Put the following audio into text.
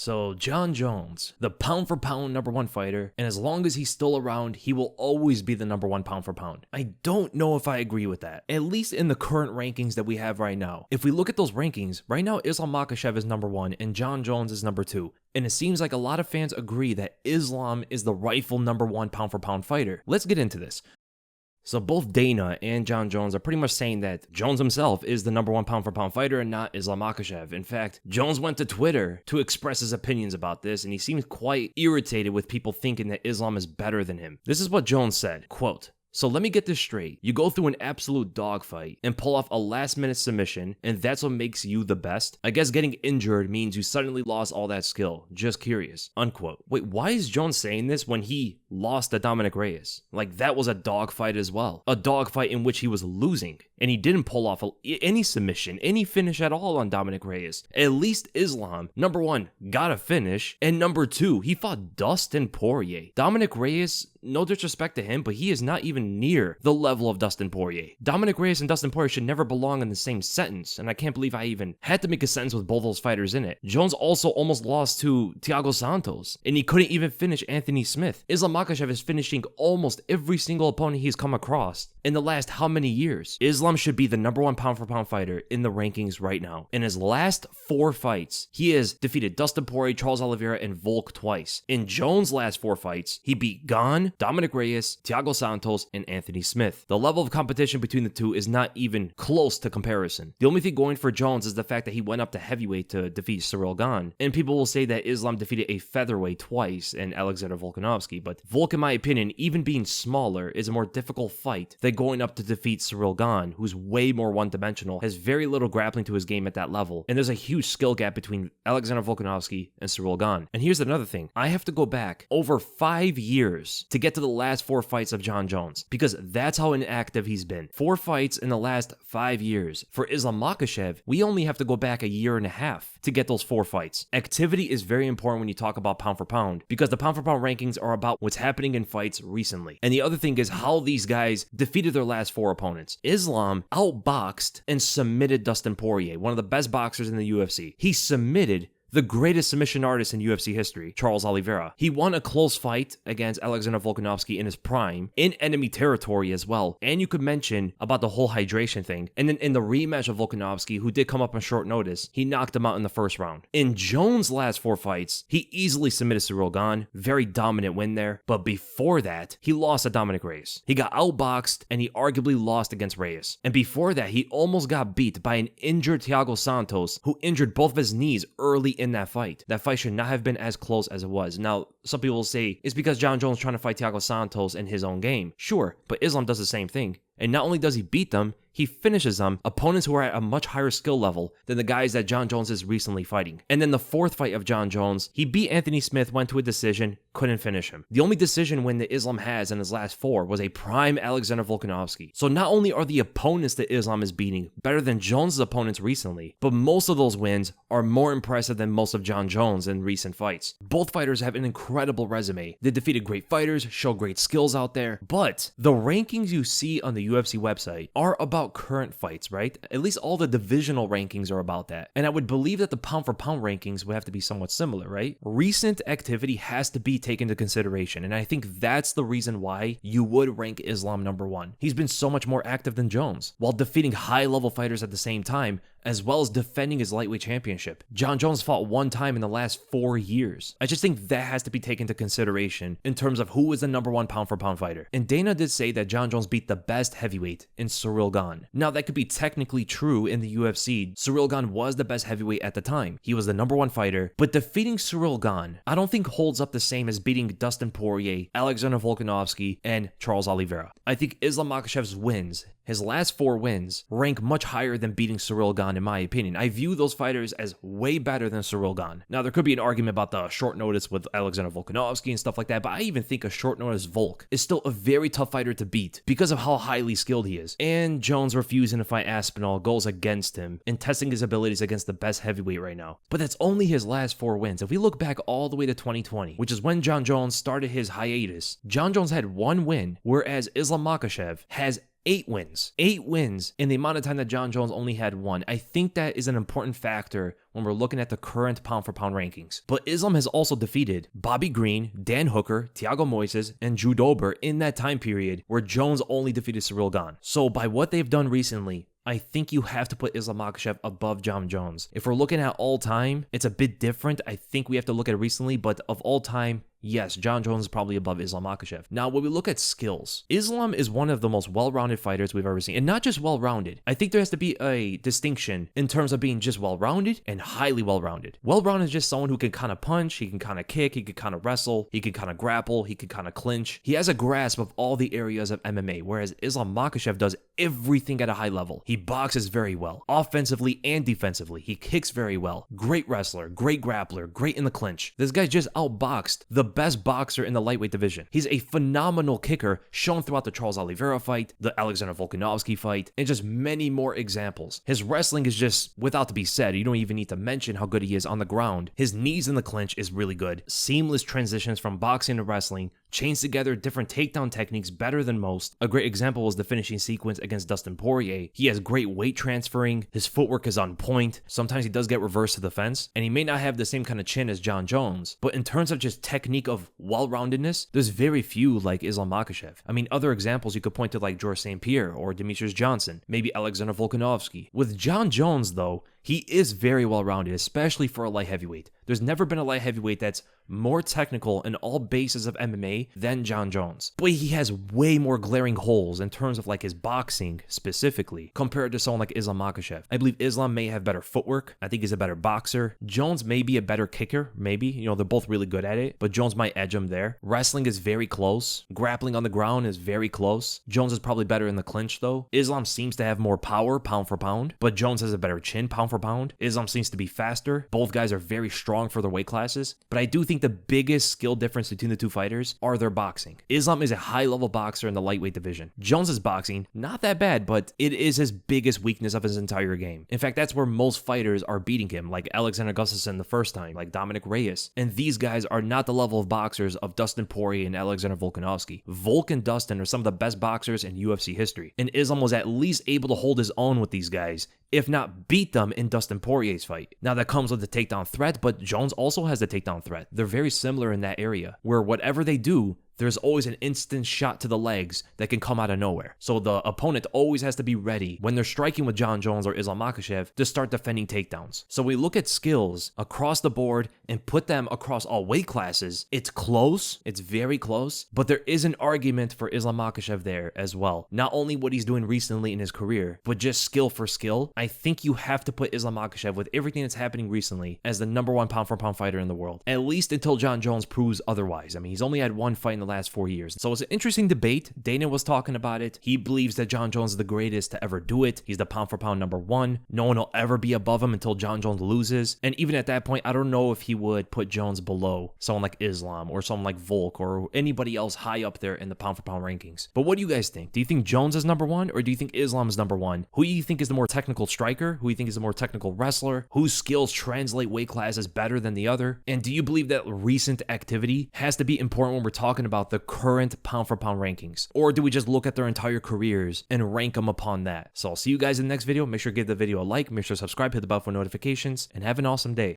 So Jon Jones, the pound for pound #1 fighter, and as long as he's still around, he will always be the #1 pound for pound. I don't know if I agree with that, at least in the current rankings that we have right now. If we look at those rankings, right now Islam Makhachev is #1 and Jon Jones is #2. And it seems like a lot of fans agree that Islam is the rightful #1 pound for pound fighter. Let's get into this. So both Dana and Jon Jones are pretty much saying that Jones himself is the #1 pound for pound fighter and not Islam Makhachev. In fact, Jones went to Twitter to express his opinions about this, and he seems quite irritated with people thinking that Islam is better than him. This is what Jones said, quote, "So let me get this straight. You go through an absolute dogfight and pull off a last-minute submission, and that's what makes you the best? I guess getting injured means you suddenly lost all that skill. Just curious." Unquote. Wait, why is Jones saying this when he lost to Dominic Reyes? Like, that was a dogfight as well. A dogfight in which he was losing, and he didn't pull off any submission, any finish at all on Dominic Reyes. At least Islam, #1, got a finish, and #2, he fought Dustin Poirier. Dominic Reyes, no disrespect to him, but he is not even near the level of Dustin Poirier. Dominic Reyes and Dustin Poirier should never belong in the same sentence, and I can't believe I even had to make a sentence with both those fighters in it. Jones also almost lost to Thiago Santos, and he couldn't even finish Anthony Smith. Islam Makhachev is finishing almost every single opponent he's come across in the last how many years? Islam should be the #1 pound for pound fighter in the rankings right now. In his last 4 fights, he has defeated Dustin Poirier, Charles Oliveira, and Volk twice. In Jones' last 4 fights, he beat Gane, Dominic Reyes, Thiago Santos, and Anthony Smith. The level of competition between the two is not even close to comparison. The only thing going for Jones is the fact that he went up to heavyweight to defeat Ciryl Gane. And people will say that Islam defeated a featherweight twice in Alexander Volkanovski, but Volk, in my opinion, even being smaller, is a more difficult fight than going up to defeat Ciryl Gane, who's way more one-dimensional, has very little grappling to his game at that level, and there's a huge skill gap between Alexander Volkanovski and Ciryl Gane. And here's another thing. I have to go back over 5 years to get to the last 4 fights of Jon Jones, because that's how inactive he's been. 4 fights in the last 5 years. For Islam Makhachev, we only have to go back a year and a half to get those 4 fights. Activity is very important when you talk about pound for pound, because the pound for pound rankings are about what's happening in fights recently. And the other thing is how these guys defeated their last 4 opponents. Islam outboxed and submitted Dustin Poirier, one of the best boxers in the UFC. He submitted the greatest submission artist in UFC history, Charles Oliveira. He won a close fight against Alexander Volkanovski in his prime, in enemy territory as well. And you could mention about the whole hydration thing. And then in the rematch of Volkanovski, who did come up on short notice, he knocked him out in the first round. In Jones' last 4 fights, he easily submitted Ciryl Gane. Very dominant win there. But before that, he lost to Dominic Reyes. He got outboxed, and he arguably lost against Reyes. And before that, he almost got beat by an injured Thiago Santos, who injured both of his knees early in that fight. That fight should not have been as close as it was. Now, some people will say it's because Jon Jones trying to fight Thiago Santos in his own game. Sure, but Islam does the same thing. And not only does he beat them, he finishes them, opponents who are at a much higher skill level than the guys that Jon Jones is recently fighting. And then the 4th fight of Jon Jones, he beat Anthony Smith, went to a decision, couldn't finish him. The only decision win that Islam has in his last 4 was a prime Alexander Volkanovski. So not only are the opponents that Islam is beating better than Jones' opponents recently, but most of those wins are more impressive than most of Jon Jones in recent fights. Both fighters have an incredible resume. They defeated great fighters, show great skills out there, but the rankings you see on the UFC website are about current fights, right? At least all the divisional rankings are about that. And I would believe that the pound for pound rankings would have to be somewhat similar, right? Recent activity has to be taken into consideration, and I think that's the reason why you would rank Islam #1. He's been so much more active than Jones, while defeating high-level fighters at the same time, as well as defending his lightweight championship. Jon Jones fought 1 time in the last 4 years. I just think that has to be taken into consideration in terms of who is the #1 pound for pound fighter. And Dana did say that Jon Jones beat the best heavyweight in Ciryl Gane. Now, that could be technically true in the UFC. Ciryl Gane was the best heavyweight at the time. He was the #1 fighter, but defeating Ciryl Gane, I don't think holds up the same as beating Dustin Poirier, Alexander Volkanovski, and Charles Oliveira. I think Islam Makhachev's wins, his last 4 wins, rank much higher than beating Ciryl Gane, in my opinion. I view those fighters as way better than Ciryl Gane. Now, there could be an argument about the short notice with Alexander Volkanovski and stuff like that, but I even think a short notice Volk is still a very tough fighter to beat because of how highly skilled he is. And Jones refusing to fight Aspinall goes against him and testing his abilities against the best heavyweight right now. But that's only his last 4 wins. If we look back all the way to 2020, which is when Jon Jones started his hiatus, Jon Jones had 1 win, whereas Islam Makhachev has 8 wins. 8 wins in the amount of time that Jon Jones only had 1. I think that is an important factor when we're looking at the current pound-for-pound rankings. But Islam has also defeated Bobby Green, Dan Hooker, Thiago Moises, and Drew Dober in that time period where Jones only defeated Ciryl Gane. So by what they've done recently, I think you have to put Islam Makhachev above Jon Jones. If we're looking at all time, it's a bit different. I think we have to look at it recently, but of all time, yes, Jon Jones is probably above Islam Makhachev. Now, when we look at skills, Islam is one of the most well-rounded fighters we've ever seen. And not just well-rounded. I think there has to be a distinction in terms of being just well-rounded and highly well-rounded. Well-rounded is just someone who can kind of punch, he can kind of kick, he can kind of wrestle, he can kind of grapple, he can kind of clinch. He has a grasp of all the areas of MMA, whereas Islam Makhachev does everything at a high level. He boxes very well, offensively and defensively. He kicks very well. Great wrestler, great grappler, great in the clinch. This guy just outboxed the best boxer in the lightweight division. He's a phenomenal kicker, shown throughout the Charles Oliveira fight, the Alexander Volkanovski fight, and just many more examples. His wrestling is just without to be said. You don't even need to mention how good he is on the ground. His knees in the clinch is really good. Seamless transitions from boxing to wrestling, chains together different takedown techniques better than most. A great example was the finishing sequence against Dustin Poirier. He has great weight transferring, his footwork is on point, sometimes he does get reversed to the fence, and he may not have the same kind of chin as Jon Jones, but in terms of just technique of well-roundedness, there's very few like Islam Makhachev. I mean, other examples you could point to like George St. Pierre or Demetrius Johnson, maybe Alexander Volkanovski. With Jon Jones though, he is very well-rounded, especially for a light heavyweight. There's never been a light heavyweight that's more technical in all bases of MMA than Jon Jones. But he has way more glaring holes in terms of like his boxing specifically compared to someone like Islam Makhachev. I believe Islam may have better footwork. I think he's a better boxer. Jones may be a better kicker, maybe. You know, they're both really good at it, but Jones might edge him there. Wrestling is very close. Grappling on the ground is very close. Jones is probably better in the clinch though. Islam seems to have more power pound for pound, but Jones has a better chin pound for pound. Islam seems to be faster. Both guys are very strong for their weight classes, but I do think the biggest skill difference between the two fighters are their boxing. Islam is a high-level boxer in the lightweight division. Jones's boxing, not that bad, but it is his biggest weakness of his entire game. In fact, that's where most fighters are beating him, like Alexander Gustafsson the first time, like Dominic Reyes. And these guys are not the level of boxers of Dustin Poirier and Alexander Volkanovski. Volk and Dustin are some of the best boxers in UFC history, and Islam was at least able to hold his own with these guys, if not beat them in Dustin Poirier's fight. Now that comes with the takedown threat, but Jones also has the takedown threat. They're very similar in that area, where whatever they do, there's always an instant shot to the legs that can come out of nowhere. So the opponent always has to be ready when they're striking with Jon Jones or Islam Makhachev to start defending takedowns. So we look at skills across the board and put them across all weight classes. It's close, it's very close, but there is an argument for Islam Makhachev there as well. Not only what he's doing recently in his career, but just skill for skill. I think you have to put Islam Makhachev, with everything that's happening recently, as the #1 pound-for-pound fighter in the world. At least until Jon Jones proves otherwise. I mean, he's only had one fight in the last 4 years. So it's an interesting debate. Dana was talking about it. He believes that Jon Jones is the greatest to ever do it. He's the pound-for-pound #1. No one will ever be above him until Jon Jones loses. And even at that point, I don't know if he would put Jones below someone like Islam or someone like Volk or anybody else high up there in the pound-for-pound rankings. But what do you guys think? Do you think Jones is #1 or do you think Islam is #1? Who do you think is the more technical striker? Who do you think is the more technical wrestler? Whose skills translate weight classes better than the other? And do you believe that recent activity has to be important when we're talking about the current pound-for-pound rankings? Or do we just look at their entire careers and rank them upon that? So I'll see you guys in the next video. Make sure to give the video a like, make sure to subscribe, hit the bell for notifications, and have an awesome day.